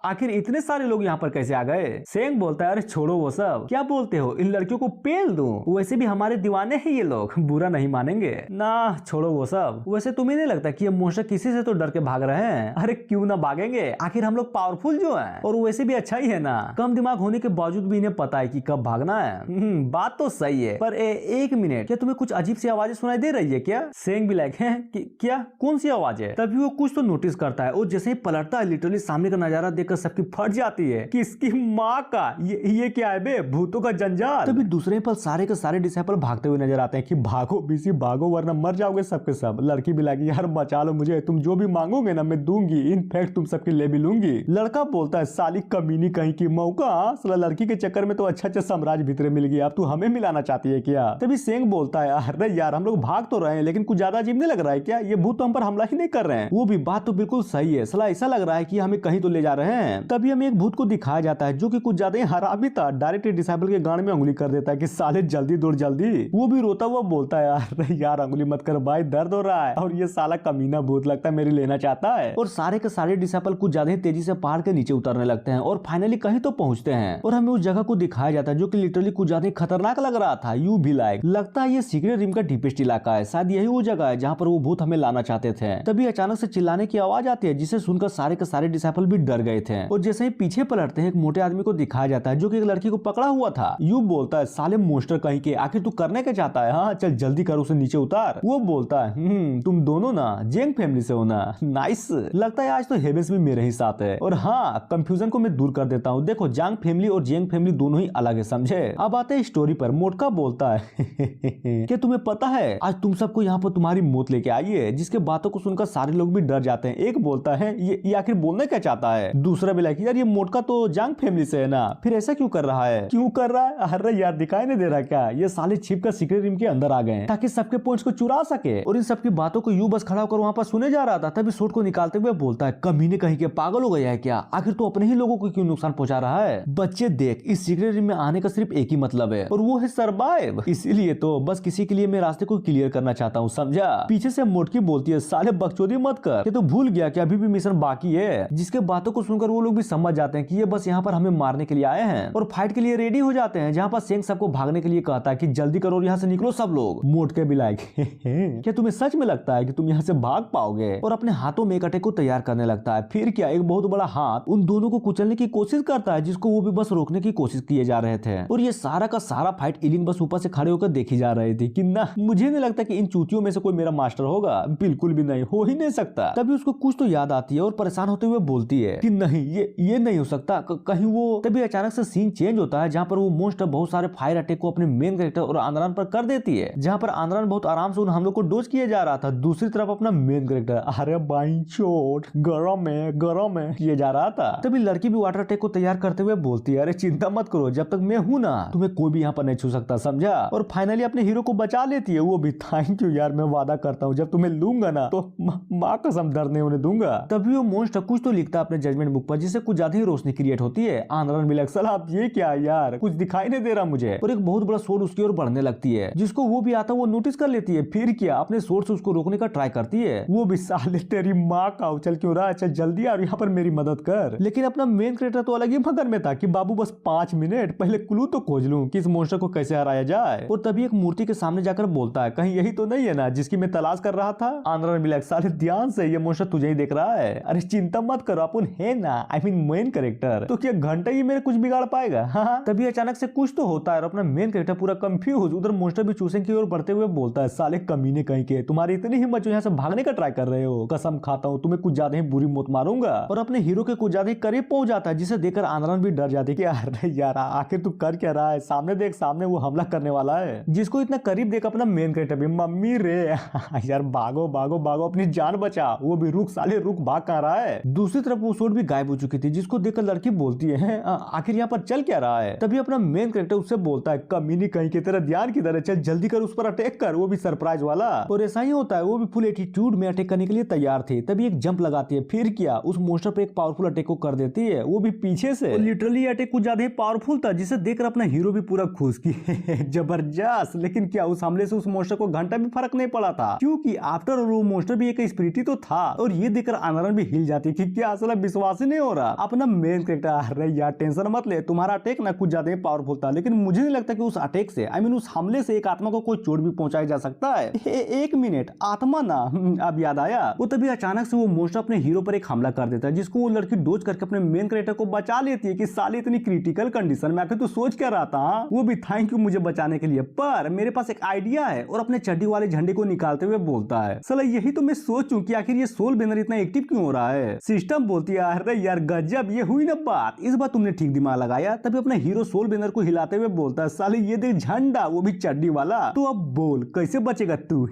आखिर इतने सारे लोग यहाँ पर कैसे आ गए। सेंग बोलता है अरे छोड़ो वो सब, क्या बोलते हो इन लड़कियों को पेल दूं, वैसे भी हमारे दीवाने हैं ये लोग, बुरा नहीं मानेंगे ना, छोड़ो वो सब। वैसे तुम्हें नहीं लगता कि ये मॉन्स्टर किसी से तो डर के भाग रहे हैं। अरे क्यों ना भागेंगे, आखिर हम लोग पावरफुल जो हैं और वैसे भी अच्छा ही है ना, कम दिमाग होने के बावजूद भी इन्हें पता है कि कब भागना है। बात तो सही है पर एक मिनट, क्या तुम्हें कुछ अजीब सी आवाजें सुनाई दे रही है क्या। सेंग भी लाइक है क्या कौन सी आवाज है। तभी वो कुछ तो नोटिस करता है और जैसे ही पलटता है लिटरली सामने का नजारा देखकर सबकी फट जाती है कि इसकी माँ का ये क्या है बे, भूतों का जंजाल। तभी दूसरे पल सारे के सारे डिसाइपल भागते हुए नजर आते हैं कि भागो बीसी भागो वरना मर जाओगे सबके सब। लड़की भी लागी यार बचा लो मुझे, तुम जो भी मांगोगे ना मैं दूंगी, इनफैक्ट तुम सबके ले भी लूंगी। लड़का बोलता है साली कमीनी कहीं की मौका, साला लड़की के चक्कर में तो अच्छा साम्राज्य भीतर मिल गया, अब तू हमें मिलाना चाहती है क्या। तभी सेंग बोलता है अरे यार हम लोग भाग तो रहे हैं लेकिन कुछ ज्यादा अजीब नहीं लग रहा है क्या, ये भूत तो हम पर हमला ही नहीं कर रहे हैं। वो भी बात तो बिल्कुल सही है, साला ऐसा लग रहा है कि हमें कहीं तो ले जा रहे हैं। तभी हमें एक भूत को दिखाया जाता है जो कि कुछ ज्यादा ही हरामी था, डायरेक्ट डिसाइपल के गांड में उंगली कर देता है कि साले जल्दी दौड़ जल्दी। वो भी रोता हुआ बोलता है अरे यार उंगली मत कर अरे भाई दर्द हो रहा है, और ये साला कमीना भूत लगता है मेरी लेना चाहता है। और सारे के सारे डिसेबल कुछ ज्यादा ही तेजी से पहाड़ के नीचे उतरने लगते हैं और फाइनली कहीं तो पहुंचते हैं और हमें उस जगह को दिखाया जाता है जो कि लिटरली कुछ ज्यादा ही खतरनाक लग रहा था। यू भी लाइक लगता है ये सीक्रेट रिम का डीपेस्ट इलाका है, शायद यही वो जगह है जहाँ पर वो भूत हमें लाना चाहते थे। तभी अचानक से चिल्लाने की आवाज आती है जिसे सुनकर सारे के सारे डिसेबल भी डर गए थे। और जैसे ही पीछे पलटते हैं एक मोटे आदमी को दिखाया जाता है जो कि एक लड़की को पकड़ा हुआ था। यू बोलता है साले मोस्टर कहीं के, आखिर तू करने क्या चाहता है? हाँ चल जल्दी कर, उसे नीचे उतार। वो बोलता है तुम दोनों ना जेंग फैमिली से हो ना, नाइस। लगता है आज तो हेवेंस भी मेरे ही साथ है। और हाँ कंफ्यूजन को मैं दूर कर देता हूँ, देखो जांग फैमिली और जेंग फैमिली दोनों ही अलग है, समझे। अब आते हैं स्टोरी पर। मोटका बोलता है कि तुम्हें पता है आज तुम सबको यहाँ पर तुम्हारी मौत लेके आई है, जिसके बातों को सुनकर सारे लोग भी डर जाते हैं। एक बोलता है ये आखिर बोलना क्या चाहता है? दूसरा भी लाइक यार ये मोटका तो जांग फैमिली से है ना, फिर ऐसा क्यों कर रहा है? क्यों कर रहा है? अरे यार दिखाई नहीं दे रहा क्या? ये साले छिप कर सीक्रेट रूम के अंदर आ गए ताकि सबके पॉइंट्स को चुरा सके। और इन सबकी बातों को यू बस खड़ा होकर वहाँ पर सुने जा रहा था। तभी सूट को निकालते हुए बोलता है कमीने कहीं के, पागल हो गया है क्या? आखिर तो अपने ही लोगों को क्यों नुकसान पहुंचा रहा है? बच्चे देख, इस सीक्रेट रूम में आने का सिर्फ एक ही मतलब है और वो है सर्वाइव। इसीलिए तो बस किसी के लिए मैं रास्ते को क्लियर करना चाहता हूँ, समझा। पीछे से मोटकी बोलती है साले बकचोदी मत कर, ये तो भूल गया कि अभी भी मिशन बाकी है। जिसके बातों को सुनकर वो लोग भी समझ जाते हैं कि ये बस यहाँ पर हमें मारने के लिए आए हैं और फाइट के लिए रेडी हो जाते हैं। जहाँ पर सेंग सबको भागने के लिए कहता है कि जल्दी करो और यहाँ से निकलो सब लोग। मोटके भी लाइक क्या तुम्हें सच में लगता है कि तुम यहाँ से भाग पाओगे? और अपने हाथों में एक अटैक को तैयार करने लगता है। फिर क्या एक बहुत बड़ा हाथ उन दोनों को कुचलने की कोशिश करता है जिसको वो भी बस रोकने की कोशिश किए जा रहे थे। और ये सारा का सारा फाइट इलिन बस ऊपर से खड़े होकर देखी जा रही थी कि ना मुझे नहीं लगता कि इन चूतियों में से कोई मेरा मास्टर होगा, बिल्कुल भी नहीं, हो ही नहीं सकता। तभी उसको कुछ तो याद आती है और परेशान होते हुए बोलती है कि नहीं ये नहीं हो सकता कहीं वो। तभी अचानक से सीन चेंज होता है जहाँ पर वो मोस्टर बहुत सारे फायर अटैक को अपने मेन कैरेक्टर और आंद्रान पर कर देती है, जहाँ पर आंद्रान बहुत आराम से उन हमलों को डोज किया जा रहा था। दूसरी तरफ अपना मेन कैरेक्टर अरे बाई चोट गरम है किए जा रहा था। तभी लड़की भी वाटर अटैक को तैयार करते हुए बोलती है अरे चिंता मत करो, जब तक मैं हूं ना तुम्हें कोई भी यहाँ पर नहीं छू सकता, समझा। और फाइनली अपने हीरो को बचा लेती है। वो भी थैंक यू यार, मैं वादा करता हूँ जब तुम्हें लूंगा ना तो माँ कसम दर्द नहीं होने दूंगा। तभी वो मोस्टर कुछ तो लिखता है अपने जजमेंट बुक पर जिससे कुछ ज्यादा ही रोशनी क्रिएट होती है। आंद्रान भी लगता है ये क्या यार, कुछ दिखाई नहीं दे रहा मुझे। और एक बहुत बड़ा सोर्ड उसकी ओर बढ़ने लगती है जिसको वो भी आता वो नोटिस कर लेती है। फिर क्या अपने सोर्ड से उसको रोकने का ट्राई करती है। वो भी साले तेरी माँ का उछल क्यों रहा है, चल जल्दी आ यहाँ पर मेरी मदद कर। लेकिन अपना मेन क्रिएटर तो अलग ही मगन में था कि बाबू बस 5 मिनट पहले क्लू तो खोज लूं कि इस मोस्टर को कैसे हराया जाए। और तभी एक मूर्ति के सामने जाकर बोलता है कहीं यही तो नहीं है ना जिसकी मैं तलाश कर रहा था। आंद्रान भी लाइक साले ध्यान से, ये मोस्टर तुझे ही देख रहा है। अरे चिंता मत करो अपन है ना, आई मीन मेन कैरेक्टर, तो क्या घंटा ही मेरे कुछ बिगाड़ पाएगा? हाँ। तभी अचानक से कुछ तो होता है और अपना मेन कैरेक्टर पूरा कंफ्यूज। उधर मोस्टर भी चूसिंग की ओर बढ़ते हुए बोलता है साले कमीने कहीं के, तुम्हारी इतनी हिम्मत जो यहाँ से भागने का ट्राई कर रहे हो, कसम खाता हूँ तुम्हें कुछ ज्यादा ही बुरी मौत मारूंगा। और अपने हीरो के कुछ ज्यादा ही करीब पहुंच जाता है जिसे देखकर आंद्रान भी डर जाती है कि यार आखिर तू कर क्या रहा है, सामने देख, सामने वो हमला करने वाला है। जिसको इतना करीब देख अपना मेन कैरेक्टर भी मम्मी रे यार भागो भागो भागो, अपनी जान बचा। वो भी रुक साले रुक, भाग कहाँ रहा है। दूसरी तरफ वो सूट भी गायब हो चुकी थी जिसको देखकर लड़की बोलती है आखिर यहाँ पर चल क्या रहा है। तभी अपना मेन कैरेक्टर उससे बोलता है कमीनी कहीं की तरह ध्यान किधर है, चल जल्दी कर उस पर अटैक कर, वो भी सरप्राइज वाला। और ऐसा ही होता है, वो भी फुल एटीट्यूड में अटैक करने के लिए तैयार थे। तभी एक जंप लगाती है। फिर क्या उस मोस्टर पे एक पावरफुल अटैक को कर देती है, वो भी पीछे से। लिटरली अटैक कुछ ज्यादा ही पावरफुल था जिसे देखकर अपना हीरो भी पूरा खुश की जबरदस्त। लेकिन क्या उस हमले से उस मोस्टर को घंटा भी फर्क नहीं पड़ा था, क्योंकि आफ्टर ऑल वो मोस्टर भी एक स्पिरिट तो था। और ये देखकर आंद्रान भी हिल जाती है कि क्या असल विश्वास ही नहीं हो रहा। अपना मेन कैरेक्टर अरे यार टेंशन मत ले, तुम्हारा अटैक ना कुछ ज्यादा ही पावरफुल था, लेकिन मुझे नहीं लगता कि उस अटैक से आई मीन उस हमले से एक आत्मा को कोई चोट भी पहुंचाया जा सकता है। एक मिनट, आत्मा ना, अब याद आया। वो तभी अचानक से वो मोस्टर अपने हीरो पर एक हमला कर देता है जिसको वो लड़की डोज करके अपने मेन कैरेक्टर को बचा लेती है कि साली इतनी क्रिटिकल कंडीशन में आखिर तू सोच क्या रहा था। वो भी थैंक यू मुझे बचाने के लिए, पर मेरे पास एक आइडिया है। और अपने चड्डी वाले झंडे को निकालते हुए बोलता है साला यही तो मैं सोचूं कि आखिर ये सोल बैनर इतना एक्टिव क्यों हो रहा है। सिस्टम बोलती है अरे यार गजब, ये हुई ना बात, इस बार तुमने ठीक दिमाग लगाया। तभी अपना हीरो सोल बैनर को हिलाते हुए बोलता है साले ये देख झंडा, वो भी चड्डी वाला, तो अब बोल कैसे बचेगा तू।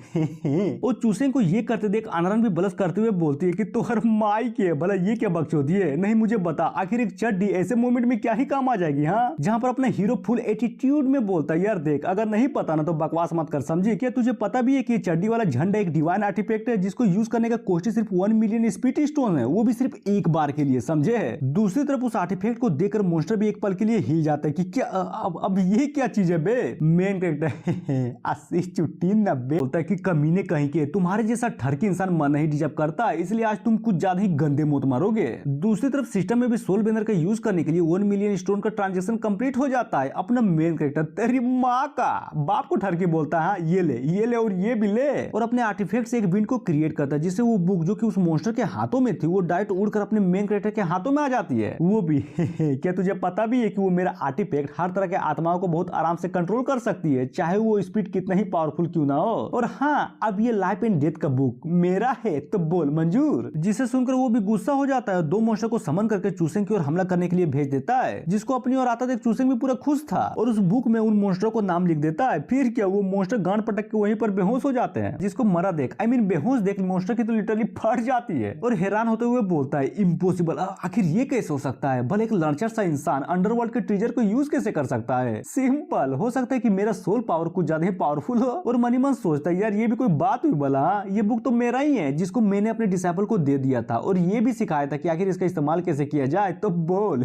और चूसेंग को ये करते देख आंद्रान भी बलस करते हुए बोलती है कि तोहर माई के भला ये क्या बकचोदी है, नहीं मुझे बता आखिर एक चड्डी ऐसे मोमेंट में क्या ही काम आ जाएगी। हाँ, जहाँ पर अपना हीरो फुल एटीट्यूड में बोलता है यार देख अगर नहीं पता ना तो बकवास मत कर, समझी। क्या तुझे पता भी है कि चड्डी वाला झंडा एक डिवाइन आर्टिफैक्ट है जिसको यूज करने का कॉस्ट सिर्फ 1 मिलियन स्पिरिट स्टोन है, वो भी सिर्फ एक बार के लिए, समझे। दूसरी तरफ उस आर्टिफैक्ट को देखकर मोस्टर भी एक पल के लिए हिल जाता है कि क्या अब ये क्या चीज है बे। मेन कैरेक्टर 80 चुट्टी 90 बोलता है कि कमीने कहीं के, तुम्हारे जैसा ठरकी इंसान मन नहीं डिजर्व करता, इसलिए आज तुम कुछ ज्यादा ही गंदे मौत मारोगे। दूसरी तरफ सिस्टम में भी सोल बेंदर का यूज करने के लिए 1 मिलियन स्टोन का ट्रांजेक्शन कंप्लीट हो जाता है। अपना मेन कैरेक्टर तेरी माँ का बाप को ठरकी बोलता है, ये ले और ये भी ले, और अपने आर्टिफैक्ट से एक विंड को क्रिएट करता है, जिससे वो बुक जो कि उस मॉन्स्टर के हाथों में थी वो डायरेक्ट उड़कर अपने मेन कैरेक्टर के हाथों में आ जाती है। वो भी क्या तुझे पता भी है कि वो मेरा आर्टिफैक्ट हर तरह के आत्माओं को बहुत आराम से कंट्रोल कर सकती है, चाहे वो स्पीड कितना ही पावरफुल क्यों ना हो। और हाँ, अब ये लाइफ एंड डेथ का बुक मेरा है तो बोल मंजूर। जिसे सुनकर वो भी गुस्सा हो जाता है, 2 मॉन्स्टर को समन करके चूसेंग की ओर हमला करने के लिए भेज देता है, जिसको अपनी ओर आता देख चूसेंग भी पूरा खुश था और उस बुक में उन मॉन्स्टरों को नाम लिख देता है। फिर क्या, वो मॉन्स्टर गांड पटक के वहीं पर बेहोश हो जाते हैं, जिसको मरा देख बेहोश देख मॉन्स्टर की तो लिटरली फट जाती है और हैरान होते हुए बोलता है, इम्पॉसिबल, आखिर ये कैसे हो सकता है? भले एक लड़चर सा इंसान अंडरवर्ल्ड के ट्रेजर को यूज कैसे कर सकता है? सिंपल, हो सकता है कि मेरा सोल पावर कुछ ज्यादा ही पावरफुल हो। और मनी मन सोचता है, यार ये भी कोई बात हुई भला, ये बुक तो मेरा ही है जिसको मैंने अपने डिसाइपल को दे दिया था और ये भी सिखाया था कि आखिर इसका इस्तेमाल कैसे किया जाए, तो बोल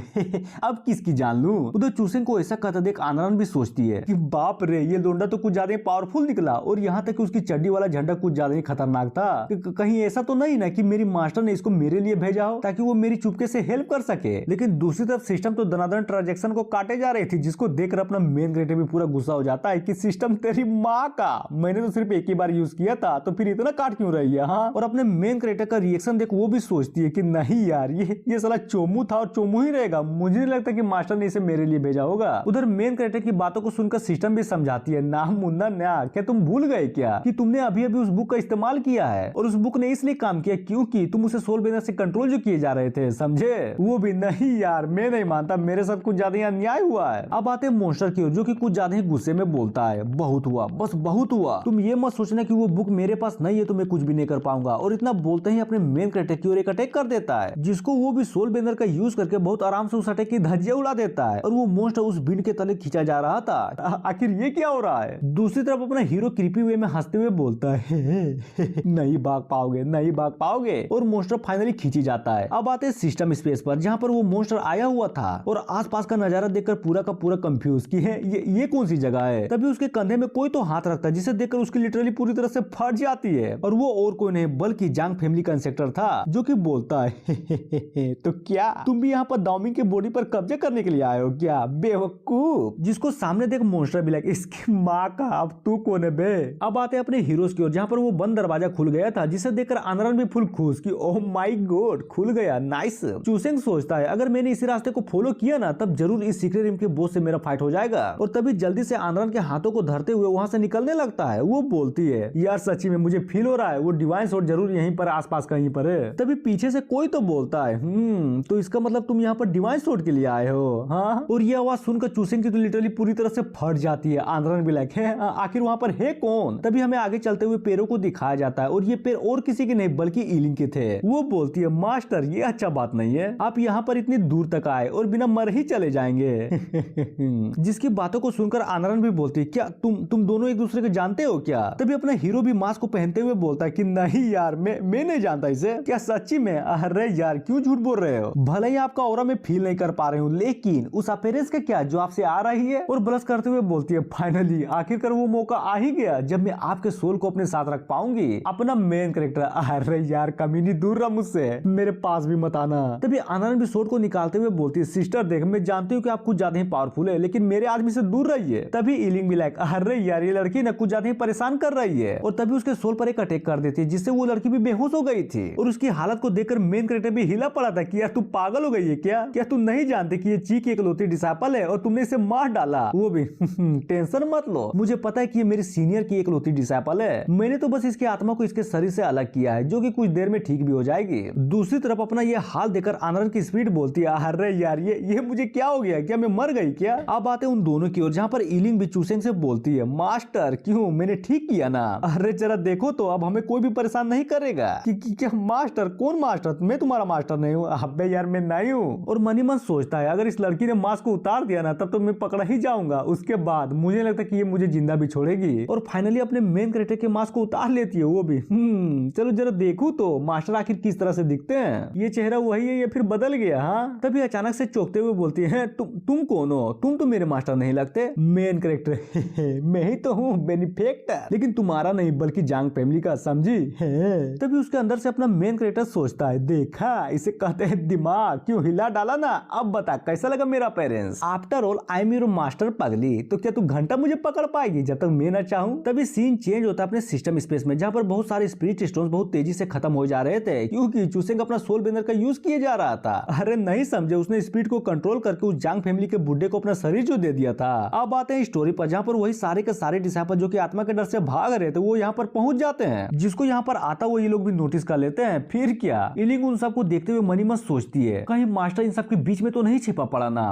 अब किसकी जान लूं। उधर चूसेंग को ऐसा कहता देख आनरन भी सोचती है कि बाप रे, ये लोंडा तो कुछ ज्यादा ही पावरफुल निकला, और यहाँ तक कि उसकी चड्डी वाला झंडा कुछ ज्यादा ही खतरनाक था। कहीं ऐसा तो नहीं ना कि मेरी मास्टर ने इसको मेरे लिए भेजा हो ताकि वो मेरी चुपके से हेल्प कर सके। लेकिन दूसरी तरफ सिस्टम तो दनादन ट्रांजैक्शन को काटे जा रही थी, जिसको देखकर अपना मेन क्रिएटर भी पूरा गुस्सा हो जाता है कि सिस्टम तेरी माँ का, मैंने तो सिर्फ एक ही बार यूज किया था तो फिर इतना काट क्यों रही है। हाँ, और अपने मेन क्रिएटर का रिएक्शन देख वो भी सोचती है कि नहीं यार, ये साला चोमू था और चोमू ही रहेगा, मुझे नहीं लगता कि मास्टर ने इसे मेरे लिए भेजा होगा। उधर मेन क्रिएटर की बातों को सुनकर सिस्टम भी समझाती है, ना मुन्ना ना, क्या तुम भूल गए क्या कि तुमने अभी अभी उस बुक का इस्तेमाल किया है, और उस बुक ने इसलिए काम किया क्योंकि तुम उसे सोल बेंदर से कंट्रोल जो किए जा रहे थे, समझे। वो भी नहीं यार, मैं नहीं मानता, मेरे साथ कुछ ज्यादा ही अन्याय हुआ है। अब आते हैं मॉन्स्टर की ओर, जो कि कुछ ज्यादा ही गुस्से में बोलता है, बहुत हुआ, बस बहुत हुआ, तुम ये मत सोचना कि वो बुक मेरे पास नहीं है तो मैं कुछ भी नहीं कर पाऊंगा। और इतना बोलते ही अपने मेन कैरेक्टर की ओर एक अटैक कर देता है, जिसको वो भी सोल बेंदर का यूज करके बहुत आराम से उस अटैक की धज्जियां उड़ा देता है, और वो मॉन्स्टर उस बिन के तले खींचा जा रहा था। आखिर ये क्या हो रहा है। दूसरी तरफ अपना हीरो क्रीपी वे में हंसते हुए बोलता है नहीं भाग पाओगे, नहीं भाग पाओगे, और मॉन्स्टर फाइनली खींची जाता है। अब आते हैं सिस्टम स्पेस पर, जहाँ पर वो मॉन्स्टर आया हुआ था और आसपास का नजारा देखकर पूरा का पूरा कंफ्यूज कि है ये कौन सी जगह है। तभी उसके कंधे में कोई तो हाथ रखता है, जिसे देखकर उसकी लिटरली पूरी तरह से फट जाती है, और वो और कोई नहीं बल्कि जांग फैमिली का इंसेक्टर था, जो कि बोलता है तो क्या तुम भी यहाँ पर दाओमिंग के बॉडी पर कब्जा करने के लिए आए हो क्या, बेवकूफ। जिसको सामने देख मॉन्स्टर भी लगे, इसकी माँ का, अब तू कौन है बे। अब आते अपने हीरोज की ओर, जहाँ पर वो बंद दरवाजा खुल गया था, जिसे देखकर आनरन भी फुल खुश कि ओह माय गॉड, खुल गया, नाइस। चूसेंग सोचता है अगर मैंने इसी रास्ते को फॉलो किया ना, तब जरूर इस सीक्रेट रूम के बॉस से मेरा फाइट हो जाएगा, और तभी जल्दी से आनरन के हाथों को धरते हुए वहाँ से निकलने लगता है। वो बोलती है, यार सच्ची में मुझे फील हो रहा है वो डिवाइन स्वॉर्ड जरूर यहीं पर आसपास कहीं पर है। तभी पीछे से कोई तो बोलता है, तो इसका मतलब तुम यहाँ पर डिवाइन स्वॉर्ड के लिए आए हो। हाँ, और ये आवाज सुनकर चूसेंग की तो लिटरली पूरी तरह से फट जाती है। आनरन भी लाइक है आखिर वहाँ पर है कौन। तभी हमें आगे चलते हुए पैरों को दिखाया जाता है, और ये पैर और किसी के नहीं बल्कि ईलिंग के थे। वो बोलती है, मास्टर ये अच्छा बात नहीं है, आप यहाँ पर इतनी दूर तक आए और बिना मर ही चले जाएंगे। जिसकी बातों को सुनकर आनरन भी बोलती है, क्या तुम दोनों एक दूसरे को जानते हो क्या। तभी अपना हीरो भी मास्क को पहनते हुए बोलता है कि नहीं यार, मैं नहीं जानता इसे। क्या सच्ची में? अरे यार क्यों झूठ बोल रहे हो, भले ही आपका ऑरा में फील नहीं कर पा रही हूँ, लेकिन उस अपीयरेंस का क्या जो आपसे आ रही है। और ब्लश करते हुए बोलती है, फाइनली आखिरकार वो मौका आ ही गया जब मैं आपके सोल को अपने साथ रख पाऊंगी। अपना मेन कैरेक्टर, अरे यार कमीनी दूर रहा मुझसे, मेरे पास भी मत आना। तभी आनंद भी सोड को निकालते हुए बोलती है, सिस्टर देख मैं जानती हूँ कि आप कुछ ज्यादा ही पावरफुल है, लेकिन मेरे आदमी से दूर रहिए। तभी ईलिंग भी लाइक, अरे यार ये लड़की ना कुछ ज्यादा ही परेशान कर रही है, और तभी उसके सोल पर एक अटैक कर देती है, जिससे वो लड़की भी बेहोश हो गई थी। और उसकी हालत को देखकर मेन कैरेक्टर भी हिला पड़ा था कि यार तू पागल हो गई है क्या तू नहीं जानती कि ये ची की इकलौती डिसाइपल है और तुमने इसे मार डाला। वो भी टेंशन मत लो, मुझे पता है कि ये मेरी सीनियर की इकलौती डिसाइपल है, मैंने तो बस इसकी आत्मा को इसके शरीर से अलग किया है, जो कि कुछ देर में ठीक भी हो जाएगी। दूसरी तरफ अपना ये हाल देखकर आनंद की स्पीड बोलती है, अरे यार ये मुझे क्या हो गया, क्या मैं मर गई क्या। अब आते उन दोनों की ओर, जहाँ पर ईलिंग भी चूसेंग से बोलती है, मास्टर क्यों, मैंने ठीक किया ना। अरे जरा देखो तो अब हमें कोई भी परेशान नहीं करेगा। क्या मास्टर, कौन मास्टर, मैं तुम्हारा मास्टर नहीं हूँ। अबे यार मैं नहीं हूँ। और मनी मन सोचता है अगर इस लड़की ने मास्क को उतार दिया ना, तब तो मैं पकड़ा ही जाऊंगा, उसके बाद मुझे लगता है कि ये मुझे जिंदा भी छोड़ेगी। और फाइनली अपने मेन कैरेक्टर के मास्क को उतार लेती है वो भी। चलो जरा देखूं तो मास्टर आखिर किस तरह से दिखते हैं, ये चेहरा वही है या फिर बदल गया। हाँ, तभी अचानक से चौंकते हुए बोलती है, तुम कौन हो, तुम तो मेरे मास्टर नहीं लगते। मेन कैरेक्टर, मैं ही तो हूँ बेनिफेक्टर। लेकिन तुम्हारा नहीं बल्कि जांग फैमिली का, समझी? तभी उसके अंदर से अपना मेन कैरेक्टर सोचता है, देखा इसे कहते हैं दिमाग, क्यों हिला डाला ना। अब बता कैसा लगा मेरा parents. After all I am your master पगली, तो क्या तू घंटा मुझे पकड़ पाएगी जब तक मैं ना चाहूं? तभी सीन चेंज होता है अपने सिस्टम स्पेस में, जहाँ पर बहुत सारे स्पिरिट स्टोन्स बहुत तेजी से खत्म हो जा रहे थे, क्योंकि चूसेंग अपना सोल बेंदर का यूज किए जा रहा था। अरे नहीं समझे, उसने स्पिरिट को कंट्रोल करके उस जांग फैमिली के बुड्ढे को अपना शरीर जो दे दिया था। अब आते हैं स्टोरी पर, जहाँ पर वही सारे के सारे डिसाइपल जो कि आत्मा के डर से भाग रहे थे वो यहाँ पर पहुंच जाते हैं, जिसको यहाँ पर आता हुआ ये लोग भी नोटिस कर लेते हैं। फिर क्या, इलिंग उन सबको देखते हुए मनी मत सोचती है कहीं मास्टर इन सब के बीच में तो नहीं छिपा पड़ा ना।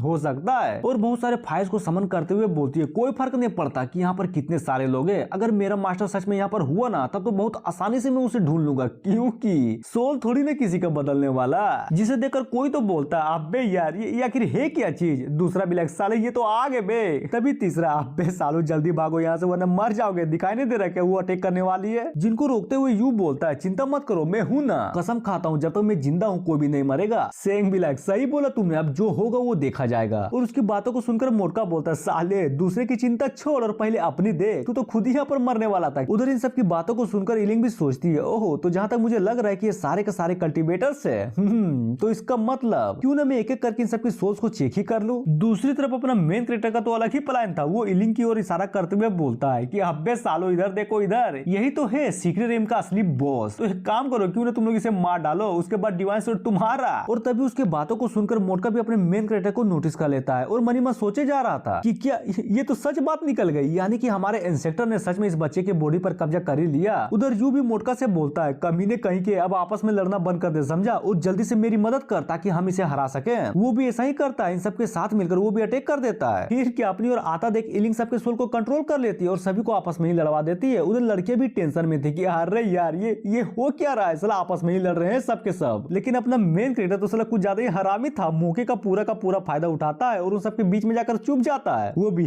हो सकता है। और बहुत सारे फाइल्स को समन करते हुए बोलती है, कोई फर्क नहीं पड़ता कि यहाँ पर कितने सारे लोग हैं, अगर मेरा मास्टर सच में यहाँ पर हुआ ना तब तो बहुत आसानी से मैं उसे ढूंढ लूंगा, क्योंकि सोल थोड़ी ना किसी का बदलने वाला। जिसे देखकर कोई तो बोलता है, अबे यार ये आखिर है क्या चीज। दूसरा भी साले ये तो आगे बे। तभी तीसरा, अबे सालो जल्दी भागो यहाँ से वरना मर जाओगे, दिखाई नहीं दे रहा क्या वो अटैक करने वाली है। जिनको रोकते हुए यू बोलता है, चिंता मत करो मैं हूँ ना, कसम खाता हूँ जब तक मैं जिंदा हूँ कोई भी नहीं मरेगा। सेंग भी सही बोला तुमने, अब जो होगा वो देखा जाएगा। और उसकी बातों को सुनकर मोटका बोलता है, साले दूसरे की चिंता छोड़ और पहले अपनी देख, तू तो खुद ही यहाँ पर मरने वाला था। उधर इन सब की बातों को सुनकर इलिंग भी सोचती है, ओहो तो जहाँ तक मुझे लग रहा है कि ये सारे के सारे कल्टीवेटर्स है। तो इसका मतलब क्यों ना मैं एक एक करके इन सबकी सोच को चेक ही कर लूं। दूसरी तरफ अपना मेन कैरेक्टर का तो अलग ही प्लान था। वो इलिंग की ओर इशारा करते हुए बोलता है कि अब्बे सालो इधर देखो, इधर यही तो है सीक्रेट रिम का असली बॉस। तो एक काम करो, क्यों ना तुम लोग इसे मार डालो, उसके बाद डिवाइन स्वॉर्ड तुम्हारा। और तभी उसके बातों को सुनकर मोटका भी अपने मेन कैरेक्टर को नोटिस कर लेता है और मनी में सोचे जा रहा था कि क्या ये तो सच बात निकल गई, यानी कि हमारे इंसेक्टर ने सच में इस बच्चे के बॉडी पर कब्जा कर ही लिया। उधर यू भी मोटका से बोलता है, कमीने कहीं के अब आपस में लड़ना बंद कर दे, समझा, और जल्दी से मेरी मदद कर ताकि हम इसे हरा सके। वो भी ऐसा ही करता है, इन सबके साथ मिलकर वो भी अटैक कर देता है। फिर क्या, अपनी और आता देख इलिंग सबके सोल को कंट्रोल कर लेती है और सभी को आपस में ही लड़वा देती है। उधर लड़के भी टेंशन में थे कि अरे यार ये हो क्या रहा है, साला आपस में ही लड़ रहे हैं सबके सब। लेकिन अपना मेन कैरेक्टर तो साला कुछ ज्यादा ही हरामी था, मौके का पूरा फायदा उठाता है और उन सबके बीच में जाकर चुप जाता है। वो भी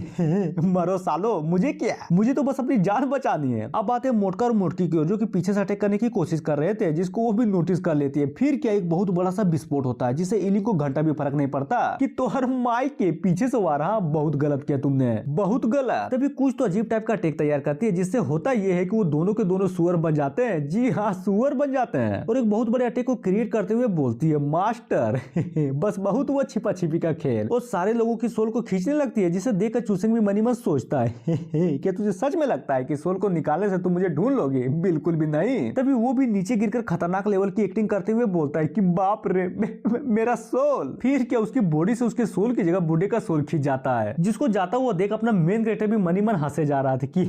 मरो सालो, मुझे क्या, मुझे तो बस अपनी जान बचानी है। अब आते हैं मोटका और मोटकी की ओर, जो कि पीछे से अटैक करने की कोशिश कर रहे थे, जिसको वो भी नोटिस कर लेती है। फिर क्या, एक बहुत बड़ा सा विस्फोट होता है, जिससे इलिंग को घंटा भी फर्क नहीं पड़ता कि तोहर माई के पीछे से वार, हाँ बहुत गलत किया तुमने, बहुत गलत। तभी कुछ तो अजीब टाइप का अटैक तैयार करती है, जिससे होता यह है कि वो दोनों के दोनों सुअर बन जाते हैं। जी हाँ, सुअर बन जाते हैं और एक बहुत बड़े अटैक को क्रिएट करते हुए बोलती है, मास्टर बस बहुत हुआ छिपा छिपी का खेल। और सारे लोगों की सोल को खींचने लगती है, जिसे देखकर चूसिंग भी मनी में सोचता है क्या तुझे सच में लगता है कि सोल को निकालने से तुम मुझे ढूंढ लोगे? बिल्कुल भी नहीं। तभी वो भी नीचे गिरकर खतरनाक लेवल की एक्टिंग करते हुए बोलता है कि बाप रे मेरा सोल। फिर क्या, उसकी बॉडी से उसके सोल की जगह बुड्ढे का सोल खींच जाता है, जिसको जाता हुआ देख अपना मेन कैरेक्टर भी मनी मन हंसे जा रहा था कि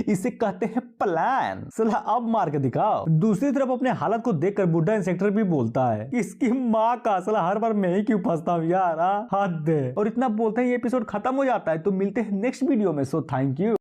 इसे कहते हैं प्लान, साला अब मार के दिखाओ। दूसरी तरफ अपने हालत को देखकर बुड्ढा इंसेक्टर भी बोलता है, इसकी माँ का, साला हर बार मैं ही क्यों फंसता हूँ यार, हद है। और इतना बोलते ही एपिसोड खत्म हो जाता है। तो मिलते हैं नेक्स्ट वीडियो में, सो थैंक यू।